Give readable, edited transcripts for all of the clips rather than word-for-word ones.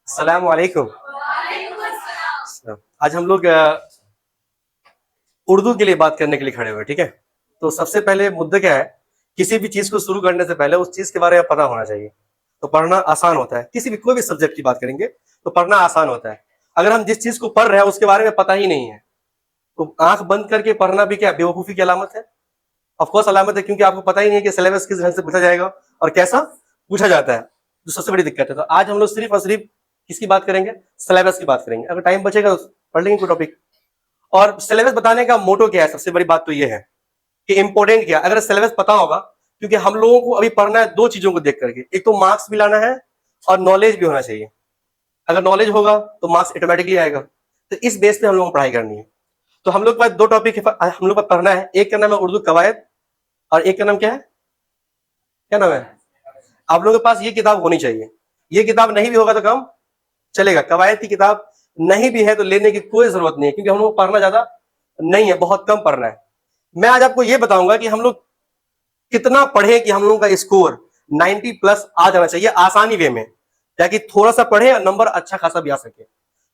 अस्सलाम वालेकुम। आज हम लोग उर्दू के लिए बात करने के लिए खड़े हुए हैं, ठीक है। तो सबसे पहले मुद्दा क्या है, किसी भी चीज को शुरू करने से पहले उस चीज के बारे में पता होना चाहिए। तो पढ़ना आसान होता है, किसी भी कोई भी सब्जेक्ट की बात करेंगे तो पढ़ना आसान होता है। अगर हम जिस चीज को पढ़ रहे हैं उसके बारे में पता ही नहीं है तो आंख बंद करके पढ़ना भी क्या बेवकूफी की अलामत है? ऑफकोर्स अलामत है, क्योंकि आपको पता ही नहीं है कि सिलेबस किस ढंग से पूछा जाएगा और कैसा पूछा जाता है, जो सबसे बड़ी दिक्कत है। तो आज हम लोग सिर्फ और सिर्फ किसकी बात करेंगे? सिलेबस की बात करेंगे। अगर टाइम बचेगा तो पढ़ लेंगे कोई टॉपिक। और सिलेबस बताने का मोटो क्या है? सबसे बड़ी बात तो ये है कि इंपॉर्टेंट क्या, अगर सिलेबस पता होगा, क्योंकि हम लोगों को अभी पढ़ना है दो चीजों को देख करके, एक तो मार्क्स भी लाना है और नॉलेज भी होना चाहिए। अगर नॉलेज होगा तो मार्क्स ऑटोमेटिकली आएगा। तो इस बेस पे हम लोगों को पढ़ाई करनी है। तो हम लोग के पास दो टॉपिक हम लोग को पढ़ना है, एक का नाम है उर्दू कवायद और एक का नाम क्या है? क्या नाम है? आप लोगों के पास ये किताब होनी चाहिए। ये किताब नहीं भी होगा तो काम चलेगा। कवायद की किताब नहीं भी है तो लेने की कोई जरूरत नहीं है, क्योंकि हम लोग को पढ़ना ज्यादा नहीं है, बहुत कम पढ़ना है। मैं आज आपको ये बताऊंगा कि हम लोग कितना पढ़े कि हम लोगों का स्कोर 90 प्लस आ जाना चाहिए आसानी वे में, ताकि थोड़ा सा पढ़े और नंबर अच्छा खासा भी आ सके।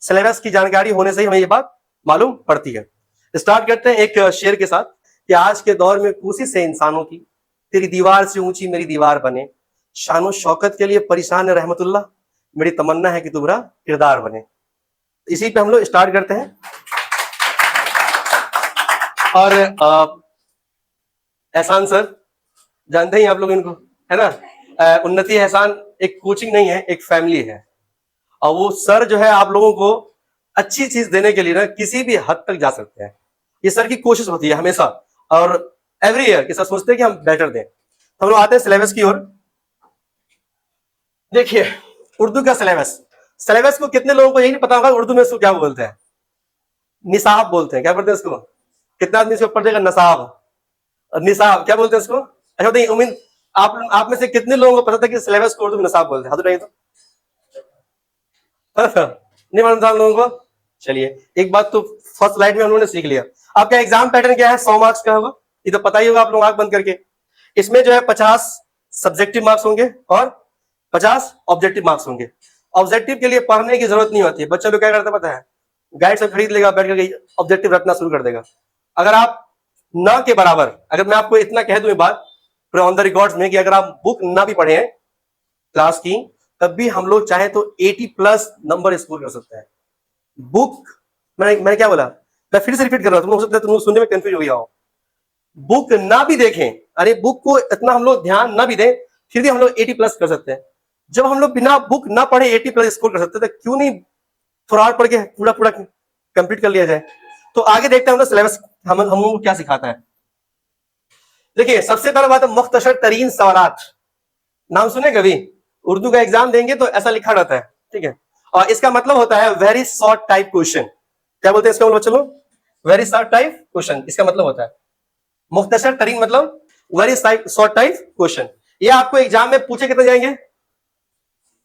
सिलेबस की जानकारी होने से ही हमें ये बात मालूम पड़ती है। स्टार्ट करते हैं एक शेर के साथ कि आज के दौर में कोशिश है इंसानों की, तेरी दीवार से ऊंची मेरी दीवार बने, शानो शौकत के लिए परेशान है रहमतुल्लाह, मेरी तमन्ना है कि तुम्हारा किरदार बने। इसी पे हम लोग स्टार्ट करते हैं। और एहसान सर, जानते ही आप लोग इनको, है ना। उन्नति एहसान एक कोचिंग नहीं है, एक फैमिली है। और वो सर जो है आप लोगों को अच्छी चीज देने के लिए ना किसी भी हद तक जा सकते हैं। ये सर की कोशिश होती है हमेशा और एवरी ईयर कि सर सोचते हैं कि हम बेटर दें। तो हम लोग आते हैं सिलेबस की ओर। देखिए उर्दू का सिलेबस, सिलेबस को कितने लोगों को यही नहीं पता होगा उर्दू में इसको क्या बोलते हैं? निसाब बोलते हैं। क्या बोलते हैं इसको? कितना आदमी इसको पढ़ जाएगा? नसाब, निसाब क्या बोलते हैं इसको? अच्छा बताइए, उम्मीद आप में से कितने लोगों को पता था कि सिलेबस को उर्दू में निसाब बोलते हैं? हाथ उठाइए तो। नहीं मालूम था हम लोगों को? चलिए एक बात तो फर्स्ट स्लाइड में हम लोगों ने सीख लिया। आपका एग्जाम पैटर्न क्या है? 100 मार्क्स का होगा, ये तो पता ही होगा आप लोग आंख बंद करके। इसमें जो है 50 सब्जेक्टिव मार्क्स होंगे और 50 ऑब्जेक्टिव मार्क्स होंगे। ऑब्जेक्टिव के लिए पढ़ने की जरूरत नहीं होती है। बच्चा लोग क्या करता पता है? गाइड से खरीद लेगा, बैठ करके ऑब्जेक्टिव रटना शुरू कर देगा। अगर आप ना के बराबर, अगर मैं आपको इतना कह दूं ये बात ऑन द रिकॉर्ड्स में कि अगर आप बुक ना भी पढ़े क्लास की, तब भी हम लोग चाहे तो 80 प्लस नंबर स्कोर कर सकते हैं। बुक मैंने क्या बोला? मैं फिर से रिपीट कर रहा हूं, तुम हो सकता है तुम सुनने में कंफ्यूज हो गया हो। बुक ना भी देखें, अरे बुक को इतना हम लोग ध्यान ना भी दें, फिर भी हम लोग 80 प्लस कर सकते हैं। जब हम लोग बिना बुक ना पढ़े 80 प्लस स्कोर कर सकते हैं, तो क्यों नहीं थोड़ा और पढ़ के पूरा पूरा कंप्लीट कर लिया जाए? तो आगे देखते हैं हम सिलेबस हम लोग को क्या सिखाता है। देखिए सबसे पहला बात है मुख्तसर तरीन सवालात। नाम सुने कभी? उर्दू का एग्जाम देंगे तो ऐसा लिखा रहता है, ठीक है। और इसका मतलब होता है वेरी शॉर्ट टाइप क्वेश्चन। क्या बोलते हैं इसका मतलब? चलो, वेरी शॉर्ट टाइप क्वेश्चन इसका मतलब होता है। मुख्तसर तरीन मतलब वेरी शॉर्ट टाइप क्वेश्चन। ये आपको एग्जाम में पूछे कितने जाएंगे?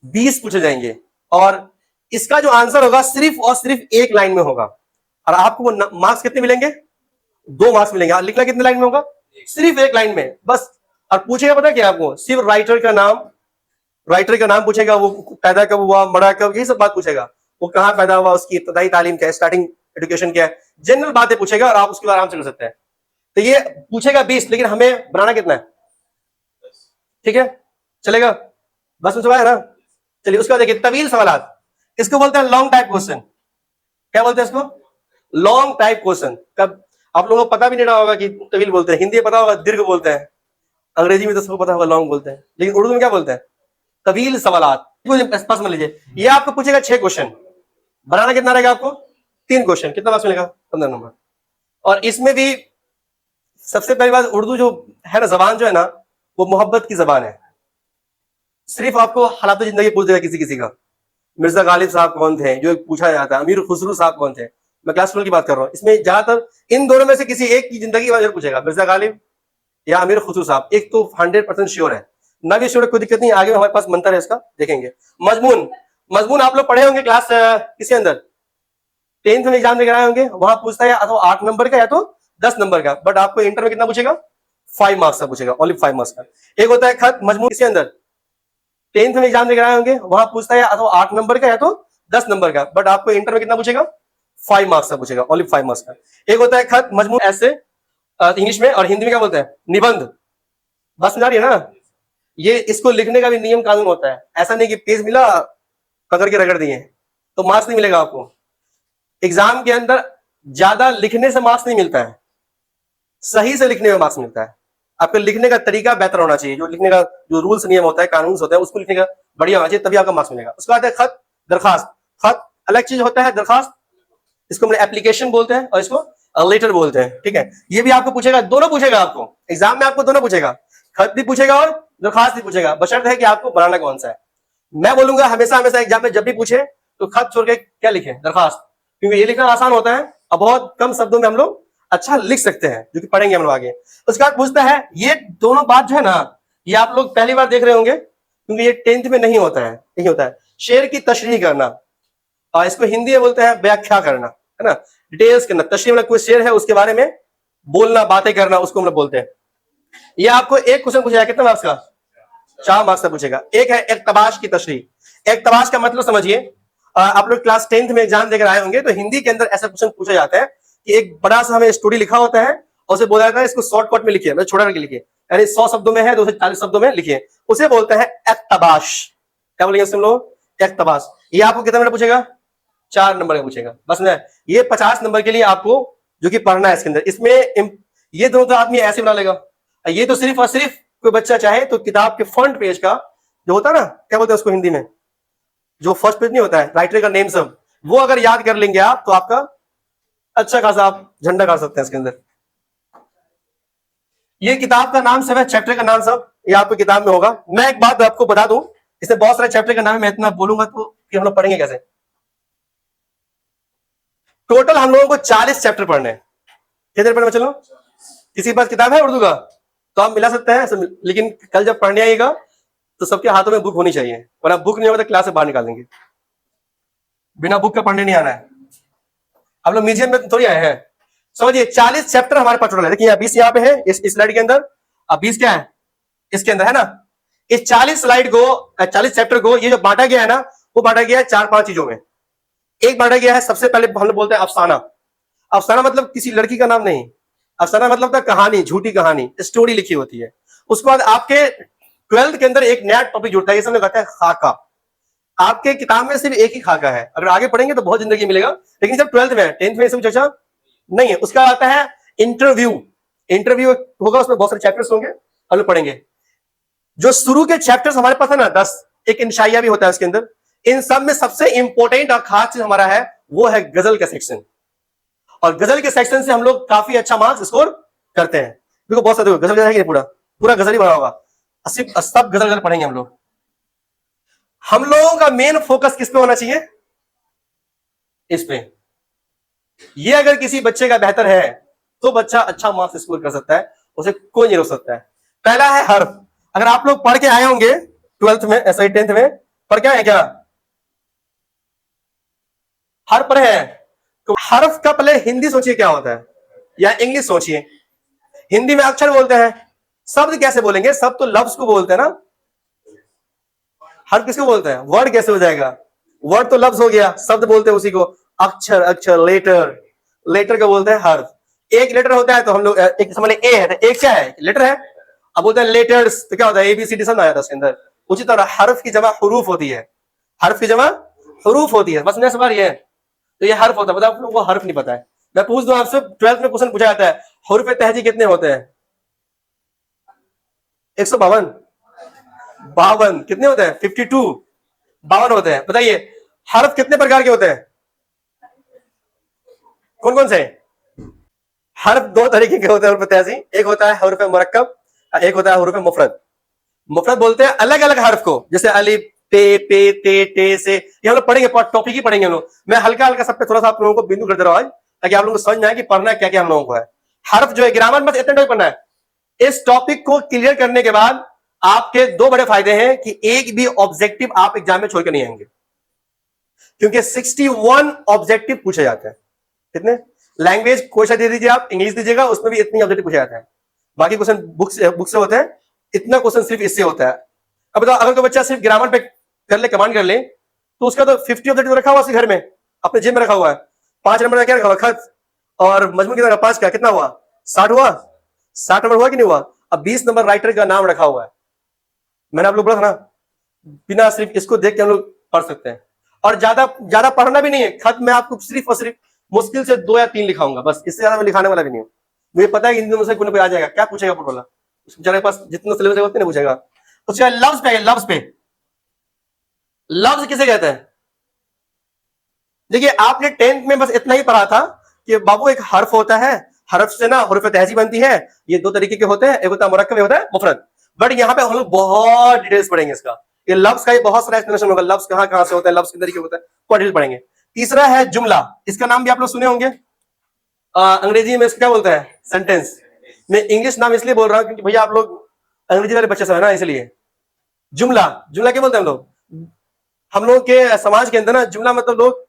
20 पूछे जाएंगे और इसका जो आंसर होगा सिर्फ और सिर्फ एक लाइन में होगा। और आपको मार्क्स कितने मिलेंगे? 2 मार्क्स मिलेंगे। लिखना कितने लाइन में होगा? सिर्फ एक लाइन में बस। और पूछेगा पता क्या आपको? सिर्फ राइटर का नाम पूछेगा, वो पैदा कब हुआ, मरा कब, यही सब बात पूछेगा। वो कहाँ पैदा हुआ, उसकी इब्तदाई तालीम क्या है, स्टार्टिंग एजुकेशन क्या है, जनरल बातें पूछेगा और आप उसके बाद आराम से कर सकते हैं। तो ये पूछेगा 20, लेकिन हमें बनाना कितना है? ठीक है, चलेगा? बस में है ना? चलिए उसके बाद देखिए तवील सवालात, इसको बोलते हैं लॉन्ग टाइप क्वेश्चन। क्या बोलते हैं इसको? Long type question. कब आप लोगों को पता भी नहीं रहा होगा कि तवील बोलते हैं, हिंदी में पता होगा दीर्घ बोलते हैं, अंग्रेजी में तो सबको पता होगा लॉन्ग बोलते हैं, लेकिन उर्दू में क्या बोलते हैं? तवील सवालात। स्पष्ट समझ लीजिए, ये आपको पूछेगा 6 क्वेश्चन, बनाना कितना रहेगा आपको? 3 क्वेश्चन, कितना मार्क्स मिलेगा? 15 नंबर। और इसमें भी सबसे पहली बात, उर्दू जो है ना, जबान जो है ना, वो मोहब्बत की जबान है। सिर्फ आपको हालात जिंदगी पूछ देगा किसी किसी का। मिर्जा गालिब साहब कौन थे, जो पूछा जाता है, अमीर खुसरू साहब कौन थे, मैं क्लास 12 की बात कर रहा हूँ। इसमें ज्यादातर इन दोनों में से किसी एक की जिंदगी के पूछेगा, मिर्जा गालिब या अमीर खुसरू साहब। एक तो 100% श्योर है, ना भी श्योर है कोई दिक्कत नहीं, आगे हमारे पास मंत्र है इसका, देखेंगे। मजमून आप लोग पढ़े होंगे क्लास किसके अंदर? 10th में एग्जाम लेकर आए होंगे, वहां पूछता है या तो 8 नंबर का या तो 10 नंबर का। बट आपको इंटर में कितना पूछेगा? 5 मार्क्स का पूछेगा, ओनली 5 मार्क्स का। एक होता है खत, मजमून किसके अंदर? 10th में एग्जाम देकर आए होंगे, वहां पूछता है या तो 8 नंबर का या तो 10 नंबर का, बट आपको इंटर में कितना पूछेगा? 5 मार्क्स का पूछेगा, ओनली 5 मार्क्स का। एक होता है खत, मजमून, ऐसे इंग्लिश में, और हिंदी में क्या बोलते हैं? निबंध। बस समझ आ रही है ना? ये इसको लिखने का भी नियम कानून होता है, ऐसा नहीं कि पेज मिला पकड़ के रगड़ दिए तो मार्क्स नहीं मिलेगा आपको। एग्जाम के अंदर ज्यादा लिखने से मार्क्स नहीं मिलता है, सही से लिखने में मार्क्स मिलता है। आपके लिखने का तरीका बेहतर होना चाहिए, जो लिखने का जो रूल्स नियम होता है, कानून होता है, उसको लिखने का बढ़िया होना चाहिए, तभी आपका मार्क्स मिलेगा। उसके बाद है खत, दरखास्त। खत अलग चीज होता है, दरखास्त इसको हम एप्लीकेशन बोलते हैं और इसको लेटर बोलते हैं, ठीक है। ये भी आपको पूछेगा, दोनों पूछेगा आपको एग्जाम में, आपको दोनों पूछेगा, खत भी पूछेगा और दरखास्त भी पूछेगा, बशर्त है कि आपको बनाना कौन सा है। मैं बोलूंगा हमेशा हमेशा एग्जाम में जब भी पूछे तो खत छोड़ के क्या लिखे? दरखास्त, क्योंकि ये लिखना आसान होता है और बहुत कम शब्दों में हम लोग अच्छा लिख सकते हैं, जो कि पढ़ेंगे हम लोग आगे। उसके बाद पूछता है, ये दोनों बात जो है ना, ये आप लोग पहली बार देख रहे होंगे, क्योंकि ये 10th में नहीं होता है, नहीं होता है। शेर की तशरीह करना, और इसको हिंदी में बोलते हैं व्याख्या करना, है ना, डिटेल्स करना। तशरीह मतलब कोई शेर है उसके बारे में बोलना, बातें करना, उसको हम लोग बोलते हैं। ये आपको एक क्वेश्चन पूछेगा, कितना मार्क्स का? 4 मार्क्स का पूछेगा। एक है इक्तबाश की तशरीह। इक्तबाश का मतलब समझिए, आप लोग क्लास 10th में एग्जाम देकर आए होंगे, तो हिंदी के अंदर ऐसा क्वेश्चन पूछा जाता है कि एक बड़ा सा हमें स्टोरी लिखा होता है और उसे बोला जाता है इसको शॉर्टकट में लिखिए, मतलब छोटा करके लिखिए, यानी 100 शब्दों में है 240 शब्दों में लिखिए, उसे बोलते हैं इक्तबाश। क्या बोलेंगे तुम लोग? इक्तबाश। ये आपको कितना नंबर पूछेगा? 4 नंबर का पूछेगा, बस ना। ये 50 नंबर के लिए आपको जो कि पढ़ना है इसके अंदर। इसमें ये दोनों तो आदमी ऐसे बना लेगा, ये तो सिर्फ और सिर्फ कोई बच्चा चाहे तो किताब के फ्रंट पेज का जो होता है ना, क्या बोलते हैं उसको हिंदी में, जो फर्स्ट पेज नहीं होता है, राइटर का नेम सब, वो अगर याद कर लेंगे आप तो आपका अच्छा खासा आप झंडा गाड़ सकते हैं इसके अंदर। ये किताब का नाम सब है, चैप्टर का नाम सब ये आपको किताब में होगा। मैं एक बात आपको बता दूं, इसमें बहुत सारे चैप्टर का नाम है, मैं इतना बोलूंगा तो कि हम लोग पढ़ेंगे कैसे। टोटल हम लोगों को 40 चैप्टर पढ़ने हैं। कितने पढ़ने? चलो, किसी के पास किताब है उर्दू का तो आप मिला सकते हैं, लेकिन कल जब पढ़ने आइएगा तो सबके हाथों में बुक होनी चाहिए, वरना बुक नहीं होगा तो क्लास से बाहर निकाल देंगे। बिना बुक का पढ़ने नहीं आना है। हम लोग म्यूजियम में थोड़ी आए हैं। समझिए 40 चैप्टर हमारे पास टोटल है। देखिए 20 यहाँ पे है इस स्लाइड के अंदर, अब 20 क्या है इसके अंदर, है ना। इस 40 स्लाइड को, 40 चैप्टर को, ये जो बांटा गया है ना, वो बांटा गया है 4-5 चीजों में। एक बांटा गया है, सबसे पहले हम लोग बोलते हैं अफसाना। अफसाना मतलब किसी लड़की का नाम नहीं, अफसाना मतलब था कहानी, झूठी कहानी, स्टोरी लिखी होती है। उसके बाद आपके 12th के अंदर एक नया टॉपिक जुड़ता है, इसमें कहता है खाका। आपके किताब में सिर्फ एक ही खाका है, अगर आगे पढ़ेंगे तो बहुत जिंदगी मिलेगा, लेकिन जब 12th में है, 10th में सब चर्चा नहीं है। उसका आता है इंटरव्यू। इंटरव्यू होगा, उसमें बहुत सारे चैप्टर्स होंगे, हम लोग पढ़ेंगे। जो शुरू के चैप्टर्स हमारे पास है ना 10, एक इंशाइया भी होता है उसके अंदर। इन सब में सबसे इंपॉर्टेंट और खास चीज हमारा है वो है गजल का सेक्शन, और गजल के सेक्शन से हम लोग काफी अच्छा मार्क्स स्कोर करते हैं। देखो बहुत सारे गजल है, पूरा पूरा गजल ही बना होगा, सब गजल गजल पढ़ेंगे हम लोग। हम लोगों का मेन फोकस किस पे होना चाहिए? इस पे। ये अगर किसी बच्चे का बेहतर है तो बच्चा अच्छा मार्क्स स्कोर कर सकता है, उसे कोई नहीं रोक सकता है। पहला है हर्फ। अगर आप लोग पढ़ के आए होंगे 12th में, ऐसा 10th में पढ़ के आए क्या? हर्फ पढ़े हैं? तो हर्फ का पहले हिंदी सोचिए क्या होता है, या इंग्लिश सोचिए। हिंदी में अक्षर बोलते हैं, शब्द कैसे बोलेंगे? सब तो लफ्ज को बोलते हैं ना, हर्फ किसको बोलते हैं? वर्ड कैसे हो जाएगा? वर्ड तो लफ्ज हो गया, शब्द बोलते हैं उसी को। अक्षर, अक्षर, लेटर, लेटर को बोलते हैं हर्फ। एक लेटर होता है तो हम लोग एक समझ ए है, तो एक क्या है? लेटर है। अब बोलते हैं लेटर्स, तो क्या होता है? ABCD सब आया था उसके अंदर। उसी तरह हर्फ की जमा हुरूफ होती है, हर्फ की जमा हुरूफ होती है, बस सवाल ये है। तो ये हर्फ होता है, बताओ आप लोगों को हर्फ नहीं पता है? मैं पूछ दूं आपसे, 12th में क्वेश्चन पूछा जाता है हुरूफ तहजी कितने होते हैं? 152, 52 कितने होते हैं? 52, 52 होते हैं। बताइए हर्फ कितने प्रकार के होते हैं? कौन कौन से? हर्फ 2 तरीके के होते हैं हुरूफ तहजी। एक होता है हुरूफ मुरक्कब, एक होता है हुरूफ मुफरद। मुफरद बोलते हैं अलग अलग हर्फ को, जैसे अलिफ, ते, पे, ते से। ये हम लोग पढ़ेंगे, टॉपिक ही पढ़ेंगे हम लोग। मैं हल्का हल्का सब पे थोड़ा सा आप लोगों को बिंदु कर दे रहा हूं आज, ताकि आप लोगों को समझ में आए कि पढ़ना क्या क्या हम लोगों को है। हर्फ जो है ग्रामर में इतना टॉपिक पढ़ना है। इस टॉपिक को क्लियर करने के बाद आपके 2 बड़े फायदे हैं कि एक भी ऑब्जेक्टिव आप एग्जाम में छोड़ के नहीं आएंगे, क्योंकि 61 ऑब्जेक्टिव पूछे जाते हैं। कितने? लैंग्वेज कोई सा दे दीजिए आप, इंग्लिश दीजिएगा, उसमें भी इतनी ऑब्जेक्टिव पूछे जाते हैं। बाकी क्वेश्चन बुक से होते हैं, इतना क्वेश्चन सिर्फ इससे होता है। अब बताओ, अगर कोई बच्चा सिर्फ ग्रामर पे कर ले, कमांड कर ले, तो उसका तो 50 ऑब्जेक्टिव रखा हुआ उसके घर में, अपने जेब में रखा हुआ है। 5 नंबर का क्या रखा हुआ, खत, और मजमून कितना, 5 का कितना हुआ, 60 हुआ, 60 नंबर हुआ कि नहीं हुआ। अब 20 नंबर राइटर का नाम रखा हुआ है। मैंने आप लोग बोला था ना, बिना सिर्फ इसको देख के हम लोग पढ़ सकते हैं। और ज्यादा ज्यादा पढ़ना भी नहीं है, खत में आपको सिर्फ और सिर्फ मुश्किल से 2 या 3 लिखाऊंगा बस, इससे ज्यादा मैं लिखाने वाला भी नहीं हूँ। मुझे पता है कि इन दिनों से कोई ना कोई आ जाएगा, क्या पूछेगा बोर्ड वाला, बेचारे के पास जितना सिलेबस है उतने नहीं पूछेगा। उसके बाद लफ्ज पे, लफ्ज पे, लफ्ज किसे कहते हैं। देखिए आपने 10th में बस इतना ही पढ़ा था कि बाबू एक हर्फ होता है, हर्फ से ना हुरूफ तहजी बनती है, ये 2 तरीके के होते हैं, एक होता है मुरक्कब, एक होता है मुफरद। बट यहाँ पे हम लोग बहुत डिटेल्स पढ़ेंगे इसका, ये लफ्ज का ये बहुत सारा एक्सप्लेनेशन होगा, लफ्ज कहां कहां से होता है, लफ्ज किस तरीके होता है, बहुत डिटेल पढ़ेंगे। तीसरा है जुमला, इसका नाम भी आप लोग सुने होंगे, अंग्रेजी में इसको क्या बोलते हैं, सेंटेंस। मैं इंग्लिश नाम इसलिए बोल रहा हूँ क्योंकि भैया आप लोग अंग्रेजी वाले बच्चे सब है ना, इसलिए। जुमला, जुमला क्या बोलते हैं हम लोग के समाज के अंदर ना, जुमला मतलब लोग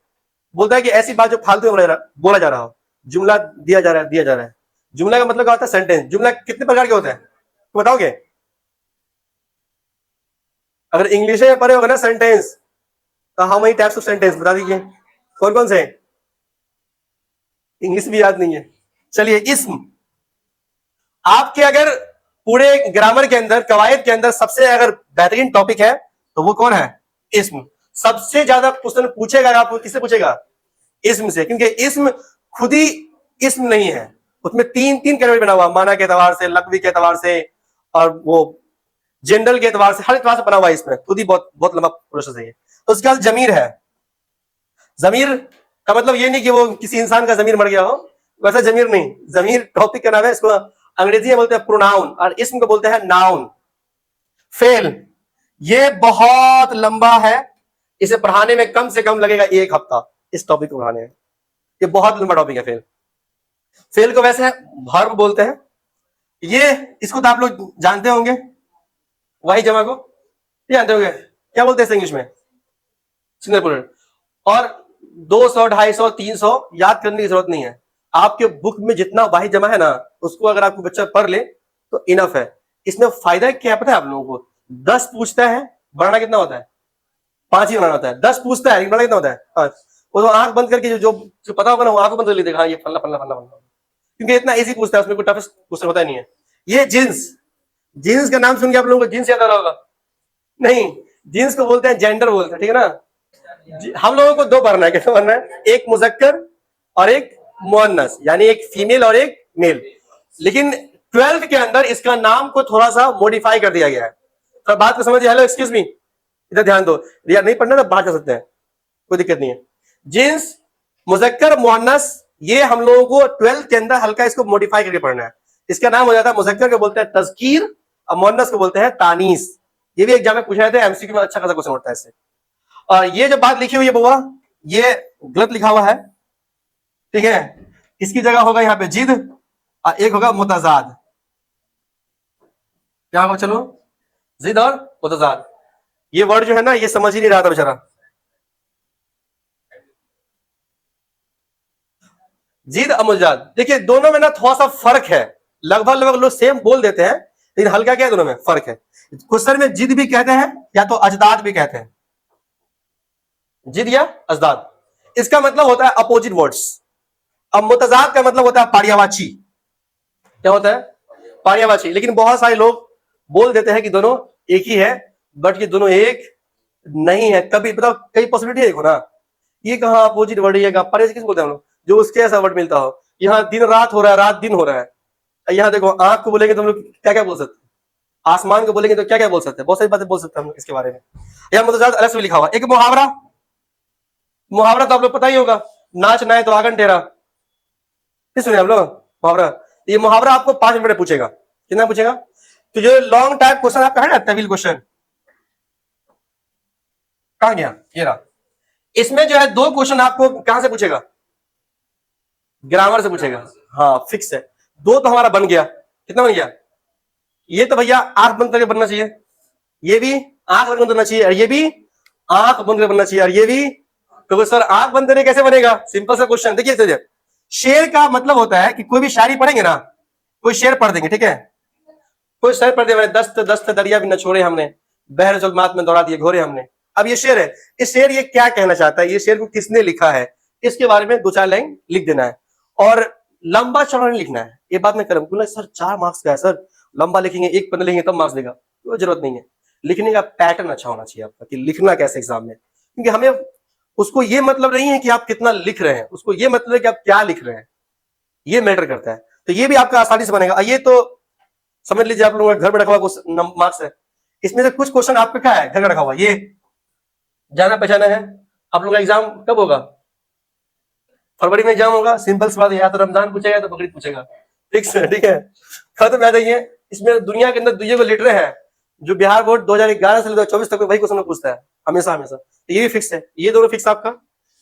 बोलता है कि ऐसी बात जो फालतू में बोला जा रहा हो, जुमला दिया जा रहा है। जुमला का मतलब क्या होता है, सेंटेंस। जुमला कितने प्रकार के होते हैं तो बताओगे, अगर इंग्लिश में पढ़े होगा ना सेंटेंस, तो how many types of sentence बता दीजिए, कौन कौन से। इंग्लिश भी याद नहीं है, चलिए। इस्म, आपके अगर पूरे ग्रामर के अंदर, कवायद के अंदर सबसे अगर बेहतरीन टॉपिक है तो वो कौन है, इस्म। सबसे ज्यादा क्वेश्चन पूछेगा आपको, किससे पूछेगा, इस्म से, क्योंकि इस्म खुद ही इस्म नहीं है, उसमें 3 कैटेगरी बना हुआ, माना के एतबार से, लकवी के एतबार से, और वो जेंडर के एतबार से, हर एतबार से बना हुआ है, इसमें खुद ही बहुत बहुत लंबा प्रोसेस है ये। तो उसके बाद जमीर है। जमीर का मतलब ये नहीं कि वो किसी इंसान का जमीर मर गया हो, वैसा जमीर नहीं, जमीर टॉपिक का नाम है, इसको अंग्रेजी में बोलते हैं प्रोनाउन, और इसम को बोलते हैं नाउन। फेल, ये बहुत लंबा है, इसे पढ़ाने में कम से कम लगेगा 1 हफ्ता, इस टॉपिक को पढ़ाने में, ये बहुत लंबा टॉपिक है फेल। फेल को वैसे वर्ब बोलते हैं, ये इसको तो आप लोग जानते होंगे, वाही जमा को जानते होंगे, क्या बोलते हैं इंग्लिश में, सिंगल प्लूरल। और 200, 250, 300 याद करने की जरूरत नहीं है, आपके बुक में जितना वाही जमा है ना, उसको अगर आपको बच्चा पढ़ ले तो इनफ है। इसमें फायदा क्या पता है आप लोगों को, 10 पूछता है, बढ़ना कितना होता है, 5 ही बनाना होता है। 10 पूछता है, बढ़ना कितना होता है, 5। वो तो आंख बंद करके जो पता होगा ना, वो आंख बंद कर लेते हैं, हाँ ये फल्ला फल्ला फल्ला फल्ला, क्योंकि इतना इजी पूछता है, उसमें कोई टफेस्ट क्वेश्चन होता नहीं है। ये जींस, जींस का नाम सुन के आप लोगों को जींस याद आ रहा होगा, नहीं, जींस को बोलते हैं जेंडर बोलते हैं, ठीक है ना। हम लोगों को 2 पढ़ना है, कैसे पढ़ना है, एक मुजक्कर और एक मुअन्नस, यानी एक फीमेल और एक मेल। लेकिन 12th के अंदर इसका नाम को थोड़ा सा मॉडिफाई कर दिया गया है, तो बात को समझिए। हेलो एक्सक्यूज मी, इधर ध्यान दो, यार नहीं पढ़ना तो बाहर जा सकते हैं, कोई दिक्कत नहीं है। जिन्स, मुजक्कर, मुअन्नस, ये हम लोगों को 12th के अंदर हल्का इसको मॉडिफाई करके पढ़ना है। इसका नाम हो जाता है, मुजक्कर को बोलते हैं तज़कीर और मुअन्नस को बोलते हैं तानीस। ये भी एग्जाम में पूछा जाता है, एमसीक्यू में अच्छा खासा क्वेश्चन होता है इससे। और ये जो बात लिखी हुई है बुआ, ये गलत लिखा हुआ है, ठीक है। इसकी जगह होगा यहाँ पे जिद, और एक होगा मुतजाद। क्या होगा, चलो, जिद और मुतजाद। ये वर्ड जो है ना, ये समझ ही नहीं रहा था बेचारा, जिद और मुतजाद। देखिए दोनों में ना थोड़ा सा फर्क है, लगभग लगभग लोग सेम बोल देते हैं, लेकिन हल्का क्या है, दोनों में फर्क है। क्वेश्चन में जिद भी कहते हैं या तो अजदाद भी कहते हैं, जिद या अजदाद, इसका मतलब होता है अपोजिट वर्ड्स। अब मुतजाद का मतलब होता है पारियावाची। क्या होता है, पारियावाची। लेकिन बहुत सारे लोग बोल देते हैं कि दोनों एक ही है, बट ये दोनों एक नहीं है। कभी बताओ, कई पॉसिबिलिटी है, देखो ना, ये कहाँ अपोजिट वर्ड है, पारियावाची किस बोलते हैं हम लोग, जो उसके ऐसा वर्ड मिलता हो। यहाँ दिन रात हो रहा है, रात दिन हो रहा है। यहाँ देखो, आंख को बोलेंगे तो हम लोग क्या क्या बोल सकते हैं, आसमान को बोलेंगे तो क्या क्या बोल सकते हैं, बहुत सारी बातें बोल सकते हैं हम इसके बारे में। यहाँ मुतजाद अलग से लिखा हुआ। एक मुहावरा, मुहावरा तो आप लोग पता ही होगा, नाच ना है तो आंगन टेरा, सुनिए हम लोग मुहावरा। ये मुहावरा आपको 5 मिनट में पूछेगा, कितना पूछेगा, तो जो लॉन्ग टाइप क्वेश्चन आपका है ना, तवील क्वेश्चन, कहां गया, ये रहा। इसमें जो है 2 क्वेश्चन आपको कहां से पूछेगा, ग्रामर से पूछेगा, हाँ फिक्स है। 2 तो हमारा बन गया, कितना बन गया, ये तो भैया आंख बंद करके बनना चाहिए, ये भी आंख बंद करना चाहिए, और ये भी आंख बंद करके बनना चाहिए, और ये भी। तो सर आंख बंद करके कैसे बनेगा, सिंपल सा क्वेश्चन। देखिए शेर का मतलब होता है कि कोई भी शायरी पढ़ेंगे ना, कोई शेर पढ़ देंगे, ठीक है, कोई शेर पढ़ दे, दस्त दस्त दरिया भी न छोड़े हमने, बहर जुल्मात में दौड़ा दिए घोरे हमने। अब ये शेर है, इस शेर ये क्या कहना चाहता है, ये शेर को किसने लिखा है, इसके बारे में 2-4 लाइन लिख देना है और लंबा चौड़ा नहीं लिखना है। ये बात मैं कर बोला सर 4 मार्क्स का है सर, लंबा लिखेंगे 1 पन्ना लिखेंगे तब मार्क्स देगा, कोई जरूरत नहीं है। लिखने का पैटर्न अच्छा होना चाहिए आपका कि लिखना कैसे एग्जाम में, क्योंकि हमें उसको ये मतलब नहीं है कि आप कितना लिख रहे हैं, उसको ये मतलब है कि आप क्या लिख रहे हैं, ये मैटर करता है। तो ये भी आपका आसानी से बनेगा। ये तो समझ लीजिए आप लोगों का घर में रखा हुआ मार्क्स है, इसमें से कुछ क्वेश्चन आपका क्या है घर में रखा हुआ, ये जाना पहचाना है। आप लोगों का एग्जाम कब होगा, फरवरी में एग्जाम होगा, सिंपल सी बात है, या तो रमजान पूछेगा तो बकरीद पूछेगा, फिक्स है, ठीक है, खत्म है। जाइए, इसमें दुनिया के अंदर दुनिया को लीडर है जो बिहार बोर्ड 2011 से 2024 तक वही क्वेश्चन पूछता है हमेशा हमेशा, तो ये भी फिक्स है। ये दोनों फिक्स आपका।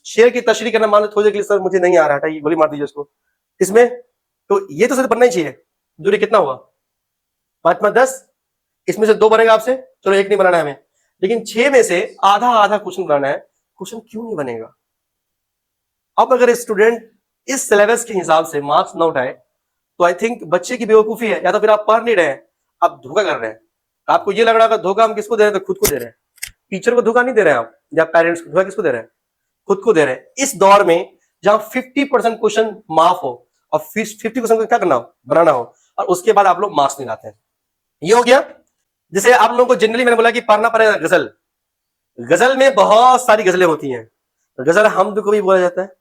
शेयर की तशरीह करना मान लो थोड़ी देर के लिए सर मुझे नहीं आ रहा है, ये गोली मार दीजिए उसको इसमें, तो ये तो सर बनना ही चाहिए। दूरी कितना हुआ 5-5-10, इसमें से 2 बनेगा आपसे, चलो 1 नहीं बनाना है हमें, लेकिन 6 में से आधा आधा क्वेश्चन बनाना है। क्वेश्चन क्यों नहीं बनेगा? अब अगर स्टूडेंट इस सिलेबस के हिसाब से मार्क्स न उठाए तो आई थिंक बच्चे की बेवकूफी है, या तो फिर आप पढ़ नहीं रहे हैं, आप धोखा कर रहे हैं। आपको ये लग रहा है धोखा हम किसको दे रहे हैं, तो खुद को दे रहे हैं। टीचर को धोखा नहीं दे रहे हैं आप, या पेरेंट्स को धोखा किसको दे रहे हैं, खुद को दे रहे हैं। इस दौर में जहां 50% क्वेश्चन माफ हो और 50% को क्या करना हो, बनाना हो, और उसके बाद आप लोग मार्क्स नहीं लाते हैं। ये हो गया। जैसे आप लोगों को जनरली मैंने बोला कि पढ़ना पड़ेगा गजल, गजल में बहुत सारी गजलें होती हैं, तो गजल हमद को भी बोला जाता है।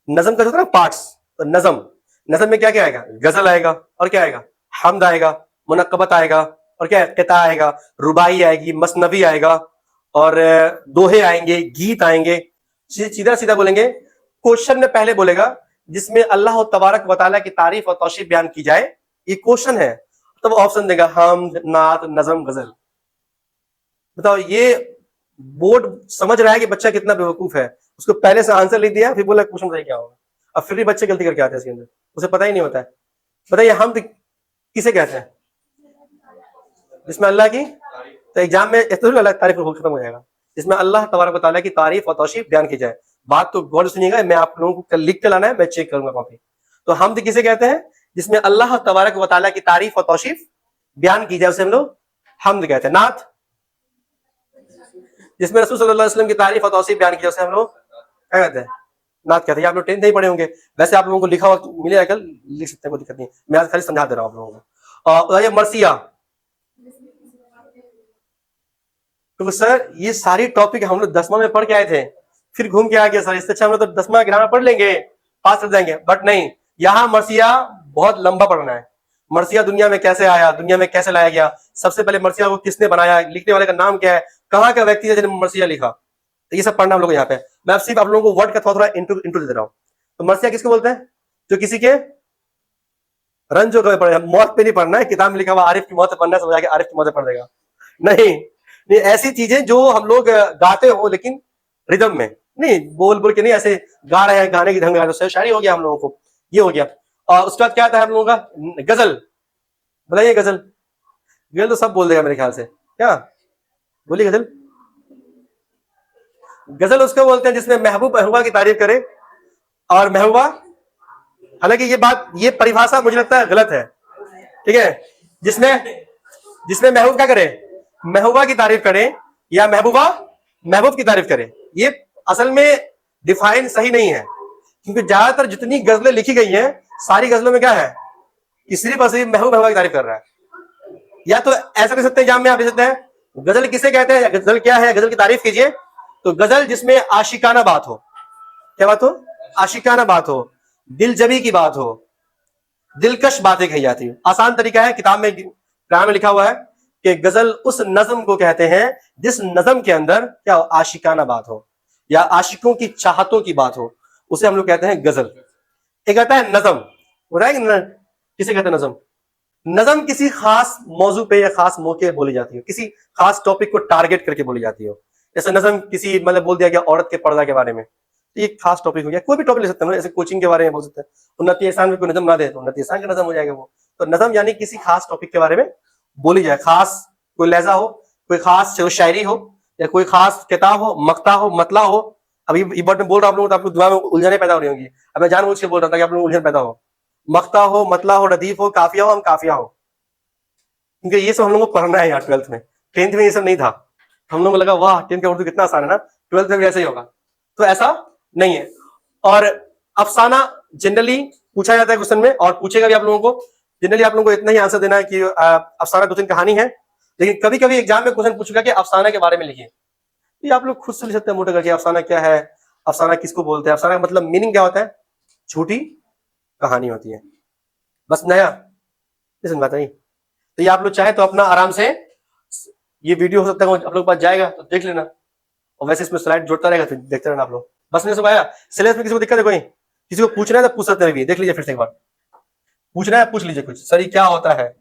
नजम का जो होता है ना पार्ट्स, तो नजम, नजम में क्या क्या आएगा, गजल आएगा, और क्या आएगा, हमद आएगा, मुनक्कबत आएगा, और क्या किता आएगा, रुबाई आएगी, मसनवी आएगा, और दोहे आएंगे, गीत आएंगे। सीधा सीधा बोलेंगे, क्वेश्चन में पहले बोलेगा जिसमें अल्लाह तबारक व तआला की तारीफ और तौसीफ बयान की जाए, ये क्वेश्चन है, तो वो ऑप्शन देगा हमद, नात, नजम, गजल। बताओ ये बोर्ड समझ रहा है कि बच्चा कितना बेवकूफ है, उसको पहले से आंसर लिख दिया, फिर बोला क्वेश्चन सही क्या होगा। अब फिर भी बच्चे गलती करके आते हैं इसके अंदर, उसे पता ही नहीं होता है। बताइए हम किसे कहते हैं, जिसमें अल्लाह की, तो एग्जाम में अल्लाह की तारीफ खत्म हो जाएगा, जिसमें अल्लाह तबारक व तआला की तारीफ और तौसीफ बयान की जाए। बात तो गौर सुनिएगा, मैं आप लोगों को कल लिख के लाना है, मैं चेक करूंगा कॉपी। तो हमद किसे कहते हैं, जिसमें अल्लाह तबारक व तआला की तारीफ और तौसीफ बयान की जाए, उसे हम लोग हमद कहते हैं। नात, जिसमें रसूल सल्लल्लाहु अलैहि वसल्लम की तारीफ और तौसीफ बयान की जाए, उसे हम लोग क्या कहते हैं, नात कहते हैं। आप लोग 10th नहीं पढ़े होंगे, वैसे आप लोगों को लिखा हुआ मिलेगा कल, लिख सकते हैं, कोई दिक्कत नहीं, मैं आज खाली समझा दे रहा हूं आप लोगों को। मरसिया, तो सर ये सारी टॉपिक हम लोग 10वां में पढ़ के आए थे, फिर घूम के आ गया सर, इससे अच्छा हम लोग तो 10वां ग्रामर पढ़ लेंगे, पास कर जाएंगे, बट नहीं, यहाँ मरसिया बहुत लंबा पढ़ना है। मरसिया दुनिया में कैसे आया, दुनिया में कैसे लाया गया, सबसे पहले मरसिया को किसने बनाया, लिखने वाले का नाम क्या है, कहाँ का व्यक्ति है जिन्होंने मरसिया लिखा, तो ये सब पढ़ना हम लोग यहाँ पे। मैं अब सिर्फ आप लोगों को वर्ड का थोड़ा इंटू दे रहा हूँ। तो मरसिया किसको बोलते हैं, जो किसी के रंजो को पढ़े, मौत पे नहीं पढ़ना है, किताब में लिखा हुआ आरिफ की मौत पे पढ़ना है, सब जाके आरिफ की मौत पे पढ़ देगा, नहीं, ऐसी चीजें जो हम लोग गाते हो लेकिन रिदम में नहीं, बोल बोल के नहीं, ऐसे गा रहे हैं, गाने की ढंग गा, शायरी हो गया हम लोगों को, ये हो गया। और उसके बाद क्या आता है हम लोगों का, गजल। बताइए गजल, गजल तो सब बोल देगा मेरे ख्याल से, क्या बोलिए गजल। गजल उसको बोलते हैं जिसमें महबूबा की तारीफ करे, और महबूबा, हालांकि ये बात, ये परिभाषा मुझे लगता है गलत है, ठीक है, जिसमें महबूब क्या करे, महबूबा की तारीफ करे, या महबूब की तारीफ करे, ये असल में डिफाइन सही नहीं है, क्योंकि ज्यादातर जितनी गजलें लिखी गई हैं सारी गजलों में क्या है कि सिर्फ और सिर्फ महबूबा की तारीफ कर रहा है। या तो ऐसा कर सकते हैं, एग्जाम में आप दे सकते हैं, गजल किसे कहते हैं, गजल क्या है, गजल की तारीफ कीजिए, तो गजल जिसमें आशिकाना बात हो, क्या बात हो, आशिकाना बात हो, दिलजबी की बात हो, दिलकश बातें कही जाती है। आसान तरीका है, किताब में लिखा हुआ है कि गजल उस नज्म को कहते हैं जिस नज्म के अंदर क्या हो, आशिकाना बात हो, या आशिकों की चाहतों की बात हो, उसे हम लोग कहते हैं गजल। एक आता है नज्म, किसे कहते हैं नज्म, नज्म किसी खास मौजू पे या खास मौके बोली जाती है, किसी खास टॉपिक को टारगेट करके बोली जाती है। जैसे नज्म किसी मतलब बोल दिया गया औरत के पर्दा के बारे में, तो ये खास टॉपिक हो गया, कोई भी टॉपिक ले सकते हैं, जैसे कोचिंग के बारे में बोल सकते हैं, उन्नति एहसान में कोई नज्म ना दे तो उन्नति एहसान का नज्म हो जाएगा वो। तो नज्म यानी किसी खास टॉपिक के बारे में बोली जाए, खास कोई लहजा हो, कोई खास शायरी हो, या कोई खास किताब हो, मक्ता हो, मतला हो। अभी ये वर्ड में बोल रहा हूँ आप लोगों, तो आपको दिमाग में उलझने पैदा हो रही होंगी, अब मैं जानबूझ के बोल रहा था कि आप लोग उलझन पैदा हो, मक्ता हो, मतला हो, रदीफ हो, काफिया हो, हम काफिया हो, क्योंकि ये सब हम लोग को पढ़ना है यहाँ 12th में। 10th में ये सब नहीं था, हम लोगों को लगा वाह 10th का उर्दू कितना आसान है ना, 12th में भी ऐसा ही होगा। तो ऐसा नहीं है। और अफसाना जनरली पूछा जाता है क्वेश्चन में, और पूछेगा भी आप लोगों को। जनरली आप लोगों को इतना ही आंसर देना है कि अफसाना 2-3 कहानी है, लेकिन कभी कभी एग्जाम में क्वेश्चन पूछेगा कि अफसाना के बारे में लिखिए। ये आप लोग खुद से लिख सकते हैं मोटे करके, अफसाना क्या है, अफसाना किसको बोलते हैं, अफसाना का मतलब मीनिंग क्या होता है, झूठी कहानी होती है। बस नया ये समझ आता नहीं। तो ये आप लोग चाहे तो अपना आराम से ये वीडियो हो सकता है आप लोग के पास जाएगा तो देख लेना, और वैसे इसमें स्लाइड जुड़ता रहेगा तो देखते रहना आप लोग। बस नहीं सब आया सिलेबस में, किसी को दिक्कत है कोई, किसी को पूछना है तो पूछ सकते हैं, देख लीजिए फिर से एक बार, पूछना है पूछ लीजिए कुछ, सर ये क्या होता है।